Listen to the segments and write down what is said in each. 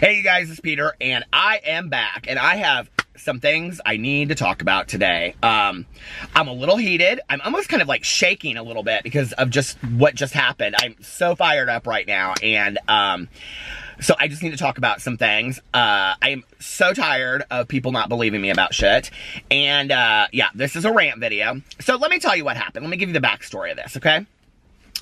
Hey you guys, it's Peter, and I am back, and I have some things I need to talk about today. I'm a little heated. I'm almost kind of like shaking a little bit because of just what just happened. I'm so fired up right now, and so I just need to talk about some things. I am so tired of people not believing me about shit, and yeah, this is a rant video. So let me tell you what happened. Let me give you the backstory of this, okay?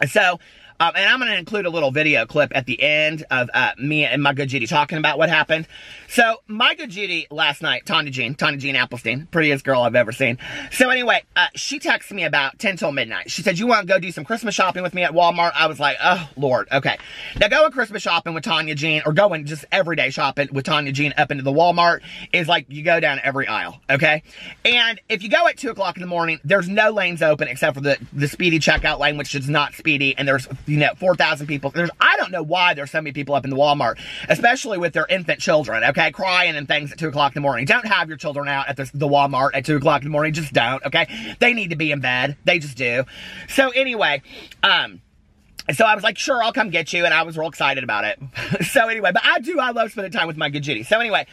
So, and I'm going to include a little video clip at the end of me and my good Judy talking about what happened. So, my good Judy last night, Tanya Jean Applestein, prettiest girl I've ever seen. So anyway, she texted me about 10 till midnight. She said, you want to go do some Christmas shopping with me at Walmart? I was like, oh, Lord, okay. Now, going Christmas shopping with Tanya Jean, or going just everyday shopping with Tanya Jean up into the Walmart is like you go down every aisle, okay? And if you go at 2 o'clock in the morning, there's no lanes open except for the speedy checkout lane, which is not speedy, and there's, 4,000 people. I don't know why there's so many people up in the Walmart, especially with their infant children, okay, crying and things at 2 o'clock in the morning. Don't have your children out at the Walmart at 2 o'clock in the morning. Just don't, okay? They need to be in bed. They just do. So anyway, so I was like, sure, I'll come get you, and I was real excited about it. So anyway, but I love spending time with my good Judy. So anyway,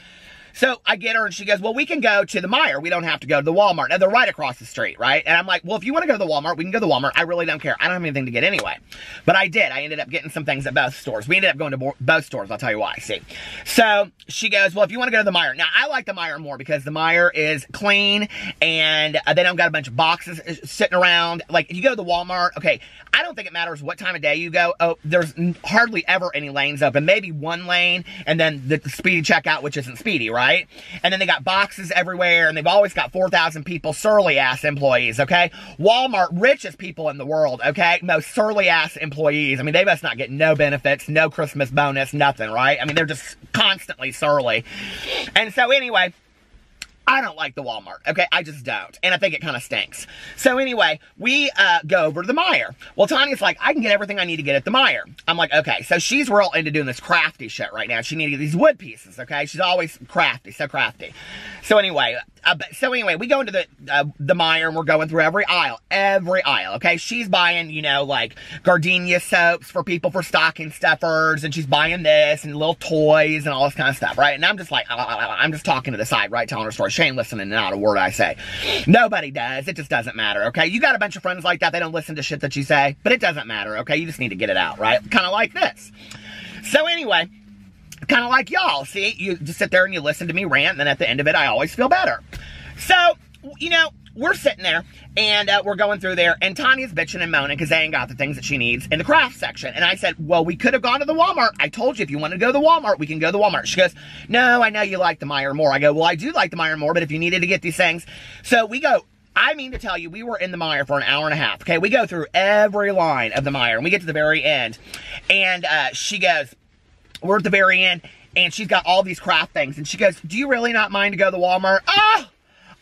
so I get her, and she goes, well, we can go to the Meijer. We don't have to go to the Walmart. Now, they're right across the street, right? And I'm like, well, if you want to go to the Walmart, we can go to the Walmart. I really don't care. I don't have anything to get anyway. But I did. I ended up getting some things at both stores. We ended up going to both stores. I'll tell you why. See? So she goes, well, if you want to go to the Meijer. Now, I like the Meijer more because the Meijer is clean, and they don't got a bunch of boxes sitting around. Like, if you go to the Walmart, okay, I don't think it matters what time of day you go. Oh, there's hardly ever any lanes open. Maybe one lane, and then the speedy checkout, which isn't speedy, right? And then they got boxes everywhere, and they've always got 4,000 people, surly-ass employees, okay? Walmart, richest people in the world, okay? Most surly-ass employees. I mean, they must not get no benefits, no Christmas bonus, nothing, right? I mean, they're just constantly surly. And so anyway, I don't like the Walmart, okay? I just don't. And I think it kind of stinks. So anyway, we go over to the Meijer. Well, Tanya's like, I can get everything I need to get at the Meijer. I'm like, okay. So she's real into doing this crafty shit right now. She needed these wood pieces, okay? She's always crafty, so crafty. So anyway, we go into the Meijer, and we're going through every aisle, okay? She's buying, like gardenia soaps for people for stocking stuffers, and she's buying this, and little toys, and all this kind of stuff, right? And I'm just like, I'm just talking to the side, right? Telling her story. She ain't listening to not a word I say. Nobody does. It just doesn't matter, okay? You got a bunch of friends like that, they don't listen to shit that you say, but it doesn't matter, okay? You just need to get it out, right? Kind of like this. So anyway, kind of like y'all, see? You just sit there and you listen to me rant, and then at the end of it, I always feel better. So, we're sitting there, and we're going through there, and Tanya's bitching and moaning because they ain't got the things that she needs in the craft section. And I said, well, we could have gone to the Walmart. I told you, if you want to go to the Walmart, we can go to the Walmart. She goes, no, I know you like the Meijer more. I go, well, I do like the Meijer more, but if you needed to get these things. So we go, I mean to tell you, we were in the Meijer for an hour and a half, okay? We go through every line of the Meijer, and we get to the very end, and she goes, we're at the very end, and she's got all these craft things, and she goes, do you really not mind to go to the Walmart? Oh!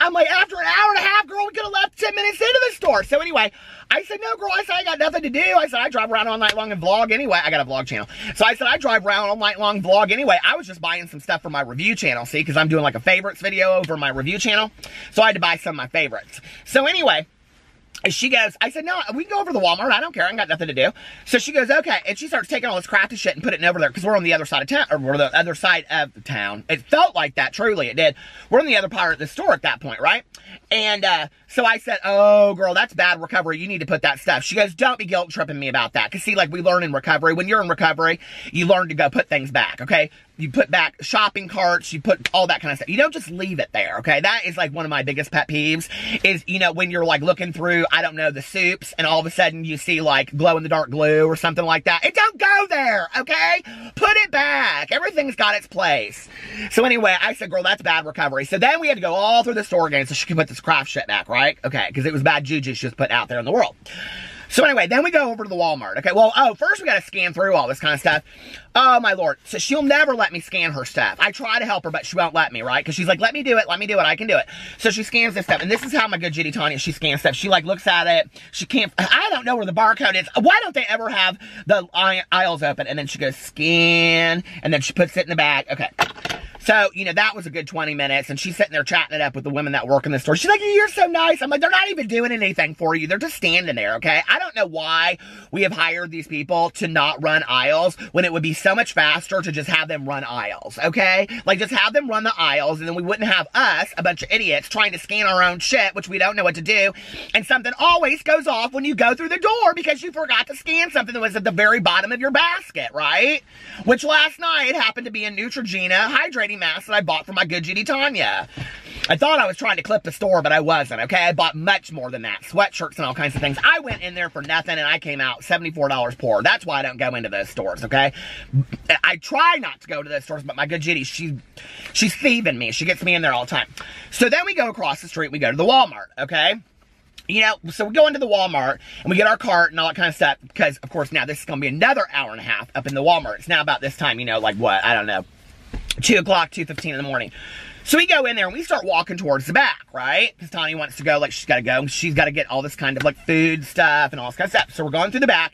I'm like, after an hour and a half, girl, we could have left 10 minutes into the store. So anyway, I said, no, girl, I said, I got nothing to do. I said, I drive around all night long and vlog anyway. I got a vlog channel. So I said, I drive around all night long, vlog anyway. I was just buying some stuff for my review channel, see, because I'm doing like a favorites video over my review channel. So I had to buy some of my favorites. So anyway, she goes, I said, no, we can go over to the Walmart. I don't care. I ain't got nothing to do. So she goes, okay. And she starts taking all this crafty shit and putting it over there because we're on the other side of town, or we're the other side of the town. It felt like that. Truly, it did. We're in the other part of the store at that point, right? And so I said, oh, girl, that's bad recovery. You need to put that stuff. She goes, don't be guilt tripping me about that. Because see, like we learn in recovery, when you're in recovery, you learn to go put things back, okay? You put back shopping carts, you put all that kind of stuff. You don't just leave it there, okay? That is like one of my biggest pet peeves is, when you're like looking through, I don't know, the soups, and all of a sudden you see like glow-in-the-dark glue or something like that. It don't go there, okay? Put it back. Everything's got its place. So anyway, I said, girl, that's bad recovery. So then we had to go all through the store again so she could put this craft shit back, right? Okay, because it was bad juju she was put out there in the world. So anyway, then we go over to the Walmart. Okay, well, first we got to scan through all this kind of stuff. Oh, my Lord. So she'll never let me scan her stuff. I try to help her, but she won't let me, right? Because she's like, let me do it, I can do it. So she scans this stuff, and this is how my good Judy Tanya, she scans stuff. She, like, looks at it. She can't, I don't know where the barcode is. Why don't they ever have the aisles open? And then she goes, scan, and then she puts it in the bag. Okay. So, you know, that was a good 20 minutes, and she's sitting there chatting it up with the women that work in the store. She's like, you're so nice. I'm like, they're not even doing anything for you. They're just standing there, okay? I don't know why we have hired these people to not run aisles when it would be so much faster to just have them run aisles, okay? Like, just have them run the aisles, and then we wouldn't have us, a bunch of idiots, trying to scan our own shit, which we don't know what to do, and something always goes off when you go through the door because you forgot to scan something that was at the very bottom of your basket, right? Which last night happened to be a Neutrogena hydrating mask that I bought for my good Judy Tanya. I thought I was trying to clip the store, but I wasn't, okay? I bought much more than that. Sweatshirts and all kinds of things. I went in there for nothing, and I came out $74 poor. That's why I don't go into those stores, okay? I try not to go to those stores, but my good Judy, she's thieving me. She gets me in there all the time. So then we go across the street, we go to the Walmart, okay? You know, so we go into the Walmart, and we get our cart and all that kind of stuff, because, of course, now this is going to be another hour and a half up in the Walmart. It's now about this time, you know, like what? I don't know. 2 o'clock, 2:15 in the morning. So we go in there and we start walking towards the back, right? Because Tanya wants to go, like, she's got to go. She's got to get all this kind of, like, food stuff and all this kind of stuff. So we're going through the back,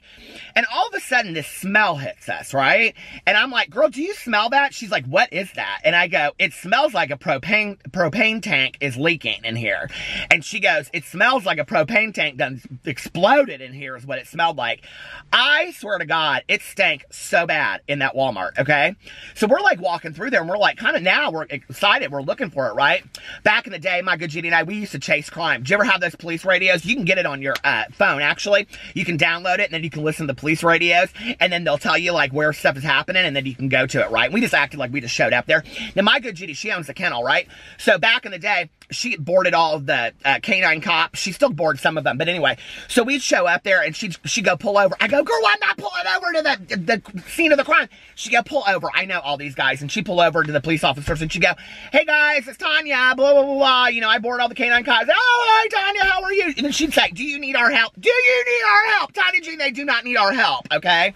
and all of a sudden, this smell hits us, right? And I'm like, girl, do you smell that? She's like, what is that? And I go, it smells like a propane tank is leaking in here. And she goes, it smells like a propane tank done exploded in here is what it smelled like. I swear to God, it stank so bad in that Walmart, okay? So we're, like, walking through there, and we're, like, kind of now, we're excited. We're looking for it, right? Back in the day, my good Judy and I, we used to chase crime. Did you ever have those police radios? You can get it on your phone, actually. You can download it, and then you can listen to the police radios, and then they'll tell you, like, where stuff is happening, and then you can go to it, right? We just acted like we just showed up there. Now, my good Judy, she owns the kennel, right? So back in the day, she boarded all of the canine cops. She still boarded some of them, but anyway. So we'd show up there, and she'd go pull over. I go, girl, I'm not pulling over to the scene of the crime. She'd go, pull over. I know all these guys, and she'd pull over to the police officers, and she'd go, hey, guys, it's Tanya, blah, blah, blah, blah. You know, I boarded all the canine cops. Oh, hi, Tanya, how are you? And then she'd say, do you need our help? Do you need our help? Tanya Jean, they do not need our help, okay?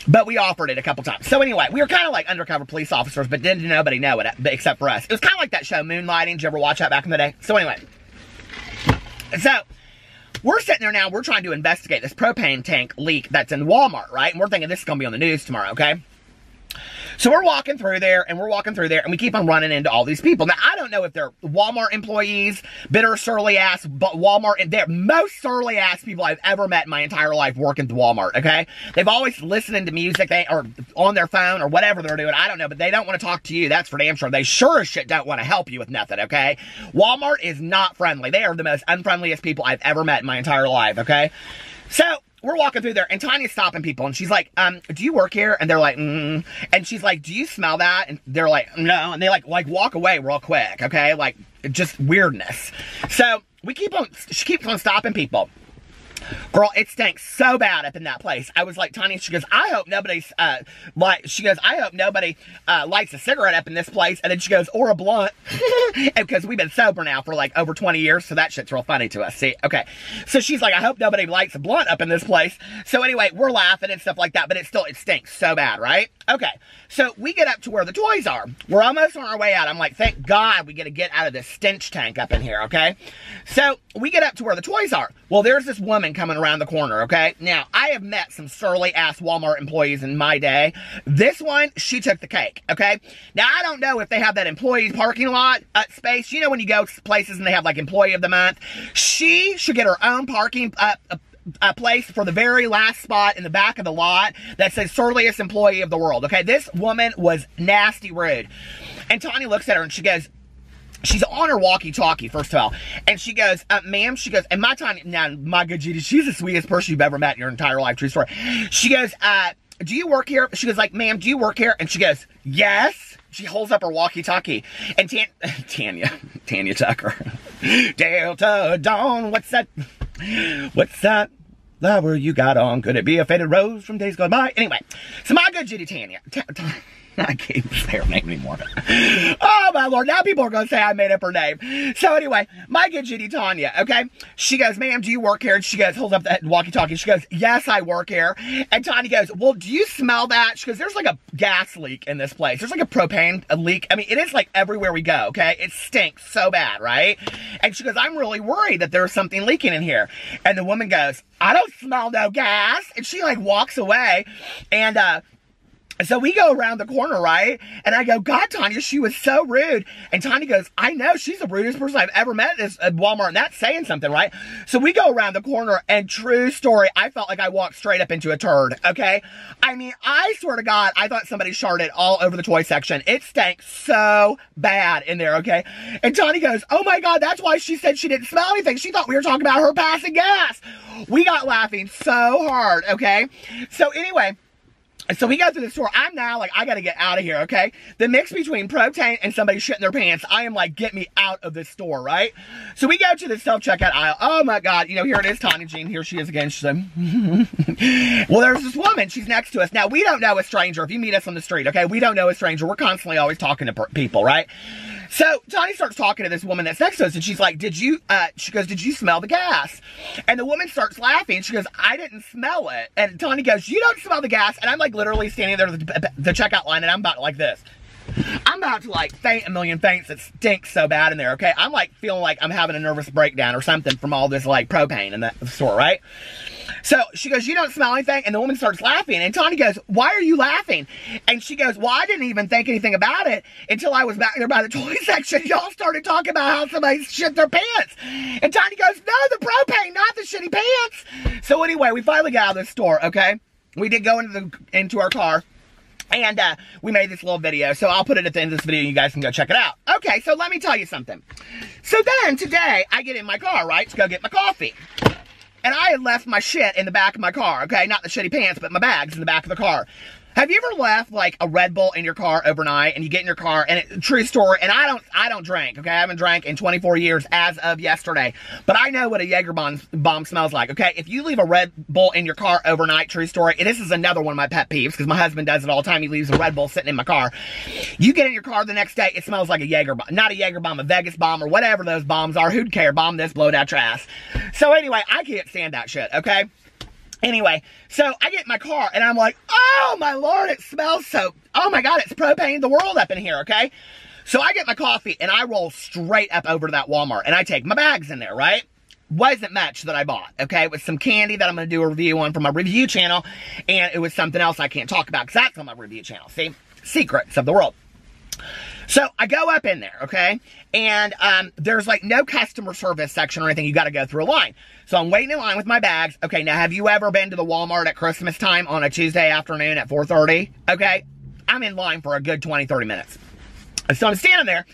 But we offered it a couple times. So anyway, we were kind of like undercover police officers, but didn't nobody know it except for us. It was kind of like that show, Moonlighting. Did you ever watch that back in the day? So anyway. So, we're sitting there now, we're trying to investigate this propane tank leak that's in Walmart, right? And we're thinking this is going to be on the news tomorrow, okay? So we're walking through there, and we keep on running into all these people. Now, I don't know if they're Walmart employees, bitter, surly-ass, but Walmart, and they're most surly-ass people I've ever met in my entire life working at Walmart, okay? They've always listening to music, or on their phone, or whatever they're doing, I don't know, but they don't want to talk to you, that's for damn sure. They sure as shit don't want to help you with nothing, okay? Walmart is not friendly. They are the most unfriendliest people I've ever met in my entire life, okay? So, we're walking through there, and Tanya's stopping people, and she's like, do you work here? And they're like, And she's like, do you smell that? And they're like, no. And they like walk away real quick, okay? Like, just weirdness. So, she keeps on stopping people. Girl, it stinks so bad up in that place. I was like, Tanya, she goes, I hope nobody's, I hope nobody lights a cigarette up in this place. And then she goes, or a blunt. Because we've been sober now for like over 20 years. So that shit's real funny to us. See? Okay. So she's like, I hope nobody lights a blunt up in this place. So anyway, we're laughing and stuff like that. But it stinks so bad, right? Okay. So we get up to where the toys are. We're almost on our way out. I'm like, thank God we get to get out of this stench tank up in here, okay? So we get up to where the toys are. Well, there's this woman coming around the corner, okay? Now, I have met some surly-ass Walmart employees in my day. This one, she took the cake, okay? Now, I don't know if they have that employee parking lot space. You know when you go to places and they have, like, employee of the month? She should get her own parking place for the very last spot in the back of the lot that says surliest employee of the world, okay? This woman was nasty rude. And Tanya looks at her and she goes, she's on her walkie-talkie, first of all. And she goes, ma'am, she goes, and my Tanya, now, my good Judy, she's the sweetest person you've ever met in your entire life, true story. She goes, do you work here? She goes like, ma'am, do you work here? And she goes, yes. She holds up her walkie-talkie. And Tanya Tucker. Delta Dawn, what's that? What's that flower you got on? Could it be a faded rose from days gone by? Anyway, so my good Judy Tanya. I can't say her name anymore. Oh, my Lord. Now people are going to say I made up her name. So anyway, my good Judy Tanya, okay? She goes, ma'am, do you work here? And she goes, holds up that walkie-talkie. She goes, yes, I work here. And Tanya goes, well, do you smell that? She goes, there's like a gas leak in this place. There's like a propane leak. I mean, it is like everywhere we go, okay? It stinks so bad, right? And she goes, I'm really worried that there's something leaking in here. And the woman goes, I don't smell no gas. And she like walks away. And So we go around the corner, right? And I go, God, Tanya, she was so rude. And Tanya goes, I know, she's the rudest person I've ever met at Walmart. And that's saying something, right? So we go around the corner, and true story, I felt like I walked straight up into a turd, okay? I mean, I swear to God, I thought somebody sharted all over the toy section. It stank so bad in there, okay? And Tanya goes, oh my God, that's why she said she didn't smell anything. She thought we were talking about her passing gas. We got laughing so hard, okay? So anyway, so we go through the store. I'm now like, I got to get out of here, okay? The mix between protein and somebody shitting their pants, I am like, get me out of this store, right? So we go to the self-checkout aisle. Oh my God, you know, here it is, Tanya Jean. Here she is again. She's like, well, there's this woman. She's next to us. Now, we don't know a stranger. If you meet us on the street, okay? We don't know a stranger. We're constantly always talking to people, right? So Tanya starts talking to this woman that's next to us, and she's like, she goes, did you smell the gas? And the woman starts laughing. She goes, I didn't smell it. And Tanya goes, you don't smell the gas? And I'm like literally standing there at the checkout line, and I'm about like this. I'm about to like faint a million faints. It stinks so bad in there, okay? I'm like feeling like I'm having a nervous breakdown or something from all this like propane in the store, right? So she goes, you don't smell anything? And the woman starts laughing. And Tanya goes, why are you laughing? And she goes, well, I didn't even think anything about it until I was back there by the toy section. Y'all started talking about how somebody shit their pants. And Tanya goes, no, the propane, not the shitty pants. So anyway, we finally got out of the store, okay? We did go into our car. And we made this little video, so I'll put it at the end of this video. You guys can go check it out. Okay, so let me tell you something. So then, today, I get in my car, right, to go get my coffee. And I had left my shit in the back of my car, okay? Not the shitty pants, but my bags in the back of the car. Have you ever left, like, a Red Bull in your car overnight, and you get in your car, and true story, and I don't drink, okay? I haven't drank in 24 years as of yesterday. But I know what a Jaeger bomb smells like, okay? If you leave a Red Bull in your car overnight, true story, and this is another one of my pet peeves, because my husband does it all the time. He leaves a Red Bull sitting in my car. You get in your car the next day, it smells like a Jaeger bomb. Not a Jaeger bomb, a Vegas bomb, or whatever those bombs are. Who'd care? Bomb this, blow it out your ass. So anyway, I can't stand that shit, okay? Anyway, so I get in my car, and I'm like, oh, my Lord, it smells so, oh, my God, it's propane the world up in here, okay? So I get my coffee, and I roll straight up over to that Walmart, and I take my bags in there, right? Wasn't much that I bought, okay? It was some candy that I'm going to do a review on for my review channel, and it was something else I can't talk about, because that's on my review channel, see? Secrets of the world. So I go up in there, okay? And there's like no customer service section or anything. You got to go through a line. So I'm waiting in line with my bags. Okay, now have you ever been to the Walmart at Christmas time on a Tuesday afternoon at 4:30? Okay, I'm in line for a good 20, 30 minutes. So I'm standing there.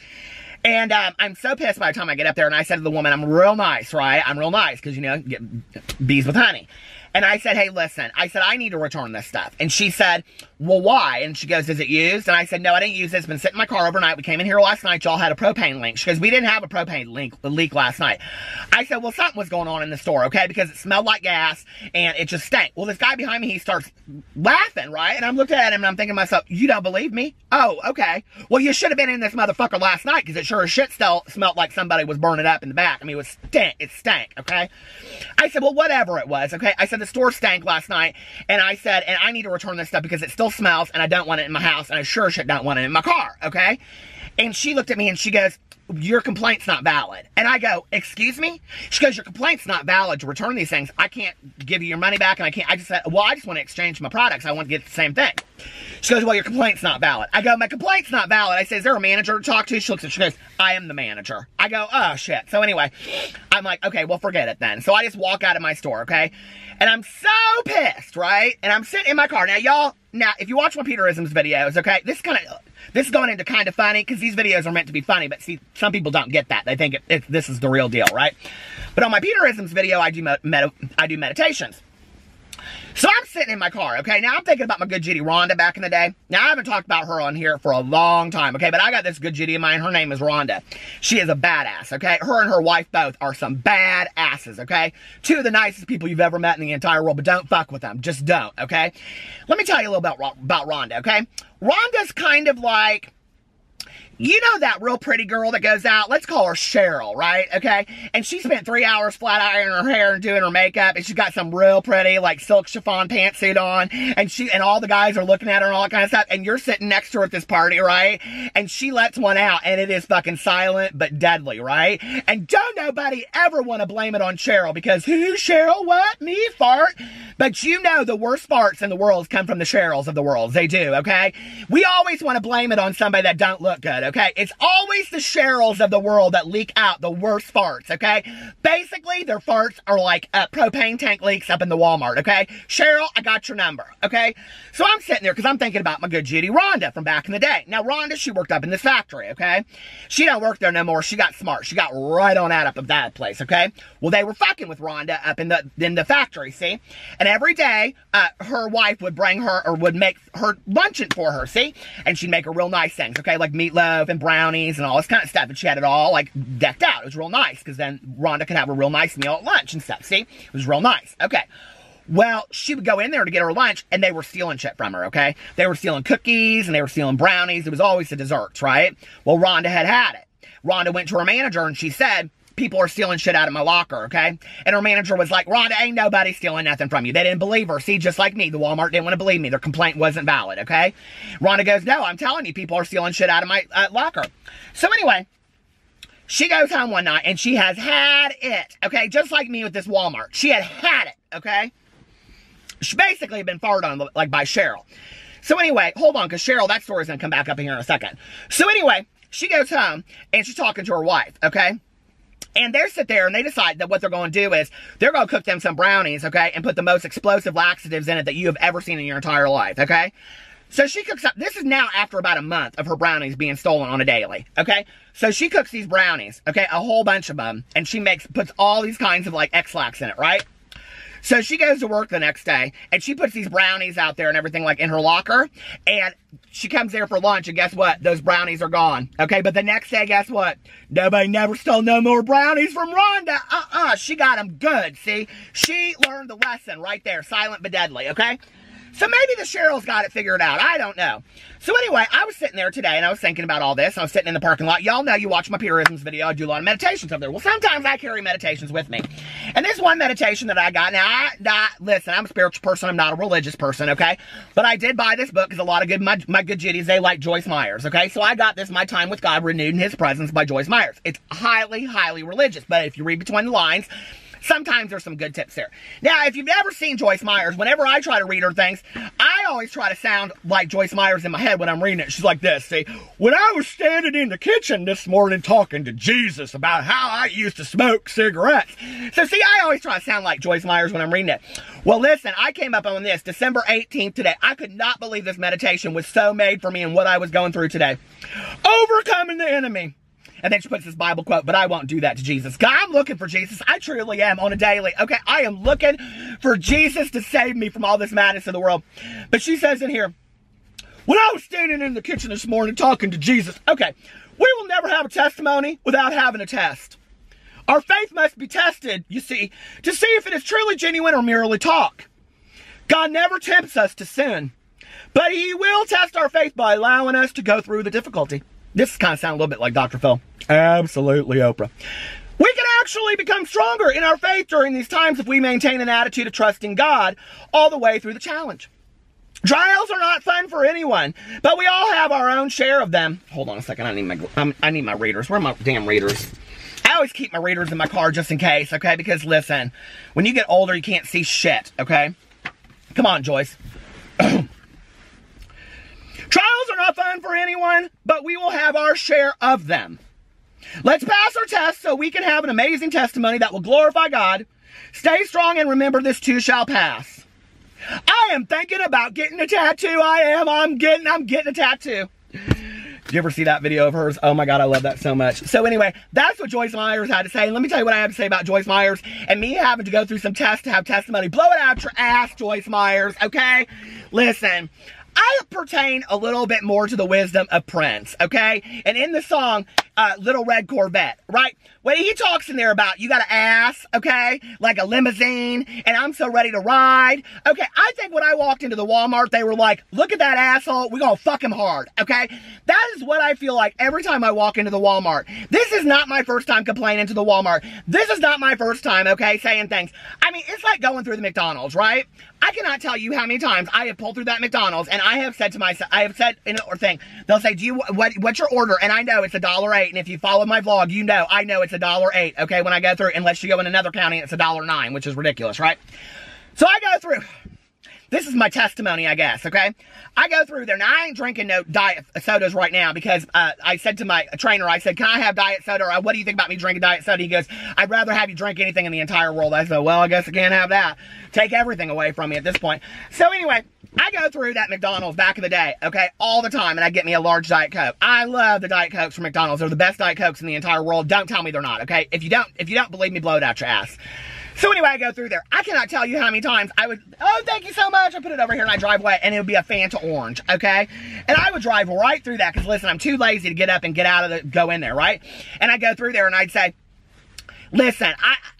And I'm so pissed by the time I get up there. And I said to the woman, I'm real nice, right? I'm real nice because, you know, get bees with honey. And I said, hey, listen, I said, I need to return this stuff. And she said, well, why? And she goes, is it used? And I said, no, I didn't use it. It's been sitting in my car overnight. We came in here last night. Y'all had a propane leak. She goes, we didn't have a propane leak last night. I said, well, something was going on in the store, okay? Because it smelled like gas and it just stank. Well, this guy behind me, he starts laughing, right? And I'm looking at him and I'm thinking to myself, you don't believe me? Oh, okay. Well, you should have been in this motherfucker last night because it sure as shit still smelled like somebody was burning up in the back. I mean, it stank, okay? I said, well, whatever it was, okay? I said, the store stank last night. And I said, and I need to return this stuff because it still smells and I don't want it in my house and I sure shit don't want it in my car, okay? And she looked at me and she goes, your complaint's not valid. And I go, excuse me? She goes, your complaint's not valid to return these things. I can't give you your money back and I can't. I just said, well, I just want to exchange my products. I want to get the same thing. She goes, well, your complaint's not valid. I go, my complaint's not valid. I say, is there a manager to talk to? She looks at me, she goes, I am the manager. I go, oh, shit. So anyway, I'm like, okay, well, forget it then. So I just walk out of my store, okay? And I'm so pissed, right? And I'm sitting in my car. Now, y'all, if you watch my Peterisms videos, okay, this is going into kind of funny because these videos are meant to be funny, but see, some people don't get that. They think this is the real deal, right? But on my Peterisms video, I do meditations. So I'm sitting in my car, okay? Now I'm thinking about my good Judy Rhonda back in the day. Now I haven't talked about her on here for a long time, okay? But I got this good Judy of mine. Her name is Rhonda. She is a badass, okay? Her and her wife both are some bad asses, okay? Two of the nicest people you've ever met in the entire world, but don't fuck with them. Just don't, okay? Let me tell you a little about Rhonda, okay? Rhonda's kind of like, You know that real pretty girl that goes out? Let's call her Cheryl, right? Okay? And she spent 3 hours flat ironing her hair and doing her makeup, and she's got some real pretty, like, silk chiffon pantsuit on, and all the guys are looking at her and all that kind of stuff, and you're sitting next to her at this party, right? And she lets one out, and it is fucking silent but deadly, right? And don't nobody ever want to blame it on Cheryl, because who, Cheryl? What? Me? Fart? But you know the worst farts in the world come from the Cheryls of the world. They do, okay? We always want to blame it on somebody that don't look good, okay? It's always the Cheryls of the world that leak out the worst farts, okay? Basically, their farts are like propane tank leaks up in the Walmart, okay? Cheryl, I got your number, okay? So I'm sitting there because I'm thinking about my good Judy Rhonda from back in the day. Now, Rhonda, she worked up in this factory, okay? She don't work there no more. She got smart. She got right on out up of that place, okay? Well, they were fucking with Rhonda up in the factory, see? And every day, her wife would bring her, or would make her luncheon for her, see? And she'd make her real nice things, okay? Like meatloaf and brownies and all this kind of stuff. And she had it all, like, decked out. It was real nice, because then Rhonda could have a real nice meal at lunch and stuff, see? It was real nice. Okay. Well, she would go in there to get her lunch, and they were stealing shit from her, okay? They were stealing cookies, and they were stealing brownies. It was always the desserts, right? Well, Rhonda had it. Rhonda went to her manager, and she said, people are stealing shit out of my locker, okay? And her manager was like, Rhonda, ain't nobody stealing nothing from you. They didn't believe her. See, just like me, the Walmart didn't want to believe me. Their complaint wasn't valid, okay? Rhonda goes, no, I'm telling you, people are stealing shit out of my locker. So anyway, she goes home one night, and she has had it, okay? Just like me with this Walmart. She had it, okay? She basically had been farted on, like, by Cheryl. So anyway, hold on, because Cheryl, that story's going to come back up in here in a second. So anyway, she goes home, and she's talking to her wife, okay? And they sit there, and they decide that what they're going to do is they're going to cook them some brownies, okay, and put the most explosive laxatives in it that you have ever seen in your entire life, okay? So she cooks up, this is now after about a month of her brownies being stolen on a daily, okay? So she cooks these brownies, okay, a whole bunch of them, and she puts all these kinds of, like, X-Lax in it, right? So she goes to work the next day, and she puts these brownies out there and everything, like, in her locker, and she comes there for lunch, and guess what? Those brownies are gone, okay? But the next day, guess what? Nobody never stole no more brownies from Rhonda. She got them good, see? She learned the lesson right there, silent but deadly, okay? So maybe the Cheryl's got it figured out. I don't know. So anyway, I was sitting there today, and I was thinking about all this. I was sitting in the parking lot. Y'all know you watch my Purisms video. I do a lot of meditations up there. Well, sometimes I carry meditations with me. And there's one meditation that I got. Now, listen, I'm a spiritual person. I'm not a religious person, okay? But I did buy this book because a lot of my good Judies, they like Joyce Myers, okay? So I got this, My Time with God Renewed in His Presence by Joyce Myers. It's highly, highly religious. But if you read between the lines, sometimes there's some good tips there. Now, if you've ever seen Joyce Myers, whenever I try to read her things, I always try to sound like Joyce Myers in my head when I'm reading it. She's like this, see? When I was standing in the kitchen this morning talking to Jesus about how I used to smoke cigarettes. So, see, I always try to sound like Joyce Myers when I'm reading it. Well, listen, I came up on this December 18th today. I could not believe this meditation was so made for me and what I was going through today. Overcoming the enemy. And then she puts this Bible quote, but I won't do that to Jesus. God, I'm looking for Jesus. I truly am on a daily. Okay, I am looking for Jesus to save me from all this madness of the world. But she says in here, when I was standing in the kitchen this morning talking to Jesus, okay, we will never have a testimony without having a test. Our faith must be tested, you see, to see if it is truly genuine or merely talk. God never tempts us to sin, but He will test our faith by allowing us to go through the difficulty. This kind of sounds a little bit like Dr. Phil. Absolutely, Oprah. We can actually become stronger in our faith during these times if we maintain an attitude of trusting God all the way through the challenge. Trials are not fun for anyone, but we all have our own share of them. Hold on a second. I need my readers. Where are my damn readers? I always keep my readers in my car just in case, okay? Because listen, when you get older, you can't see shit, okay? Come on, Joyce. Trials are not fun for anyone, but we will have our share of them. Let's pass our test so we can have an amazing testimony that will glorify God. Stay strong and remember this too shall pass. I am thinking about getting a tattoo. I'm getting a tattoo. Did you ever see that video of hers? Oh my God, I love that so much. So anyway, that's what Joyce Myers had to say. And let me tell you what I have to say about Joyce Myers and me having to go through some tests to have testimony. Blow it out your ass, Joyce Myers, okay? Listen, I pertain a little bit more to the wisdom of Prince, okay? And in the song, little red Corvette, right? When he talks in there about, you got an ass, okay? Like a limousine, and I'm so ready to ride. Okay, I think when I walked into the Walmart, they were like, look at that asshole, we're gonna fuck him hard, okay? That is what I feel like every time I walk into the Walmart. This is not my first time complaining to the Walmart. This is not my first time, okay, saying things. I mean, it's like going through the McDonald's, right? I cannot tell you how many times I have pulled through that McDonald's, and I have said to myself, I have said in a thing, they'll say, what's your order? And I know it's $1.08, and if you follow my vlog, you know, I know it's $1.08, okay, when I go through, unless you go in another county, it's $1.09, which is ridiculous, right? So I go through. This is my testimony, I guess, okay? I go through there. Now, I ain't drinking no diet sodas right now because I said to my trainer, I said, can I have diet soda? Or what do you think about me drinking diet soda? He goes, I'd rather have you drink anything in the entire world. I said, well, I guess I can't have that. Take everything away from me at this point. So anyway, I go through that McDonald's back in the day, okay, all the time, and I get me a large Diet Coke. I love the Diet Cokes from McDonald's. They're the best Diet Cokes in the entire world. Don't tell me they're not, okay? If you don't believe me, blow it out your ass. So anyway, I go through there. I cannot tell you how many times I would, oh, thank you so much. I put it over here and I drive away, and it would be a Fanta orange, okay? And I would drive right through that because, listen, I'm too lazy to get up and get out of the, go in there, right? And I go through there and I'd say, listen,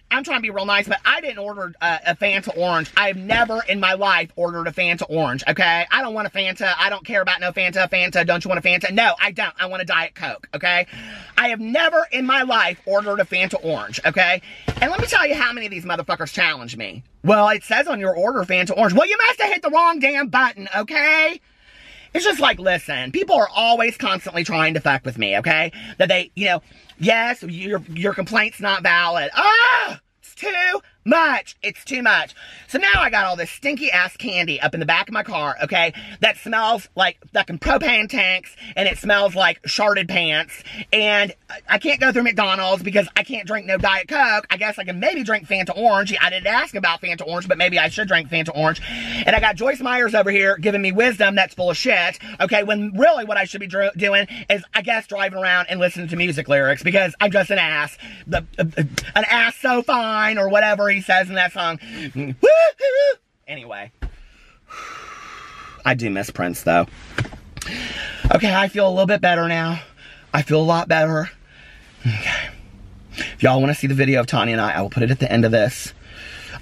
I'm trying to be real nice, but I didn't order a Fanta orange. I've never in my life ordered a Fanta orange, okay? I don't want a Fanta. I don't care about no Fanta. Fanta, don't you want a Fanta? No, I don't. I want a Diet Coke, okay? I have never in my life ordered a Fanta orange, okay? And let me tell you how many of these motherfuckers challenge me. Well, it says on your order Fanta orange. Well, you must have hit the wrong damn button, okay? It's just like, listen, people are always constantly trying to fuck with me, okay? That they, you know, yes, your complaint's not valid. Ah! It's too much. It's too much. So now I got all this stinky ass candy up in the back of my car, okay, that smells like fucking propane tanks, and it smells like sharded pants, and I can't go through McDonald's because I can't drink no Diet Coke. I guess I can maybe drink Fanta Orange. I didn't ask about Fanta Orange, but maybe I should drink Fanta Orange. And I got Joyce Myers over here giving me wisdom that's full of shit, okay, when really what I should be doing is, I guess, driving around and listening to music lyrics because I'm just an ass. An ass so fine, or whatever he says in that song. Woo-hoo! Anyway, I do miss Prince though. Okay, I feel a little bit better now. I feel a lot better. Okay. If y'all want to see the video of Tanya and I will put it at the end of this.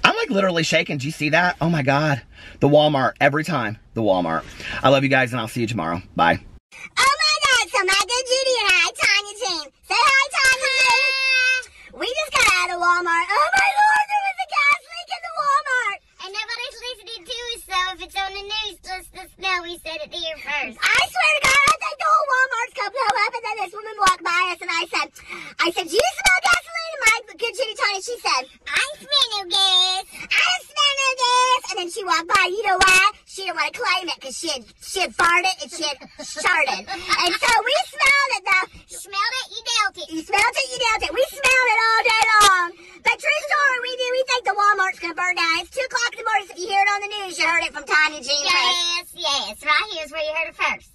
I'm like literally shaking. Do you see that? Oh my God. The Walmart. Every time. The Walmart. I love you guys, and I'll see you tomorrow. Bye. Oh my God. So my good Judy and I, Tanya team. Say hi, Tanya team. We just got out of Walmart. Oh my Lord, there was a gas leak in the Walmart. And nobody's listening to us, so if it's on the news, let us know. We said it here first. I swear to God, I think the whole Walmart's come up, and then this woman walked by us, and I said, do you smell gasoline? And my good Judy Tanya, she said, I smell no gas. I don't smell no gas. And then she walked by. You know why? She didn't want to claim it because she had farted and she had sharted. And so we smelled it, though. You smelled it, you dealt it. You smelled it, you dealt it. We smelled it all day long. But true story, we think the Walmart's going to burn down. It's 2 o'clock in the morning, so if you hear it on the news, you heard it from Tanya Jean. Yes, yes. Right here's where you heard it first.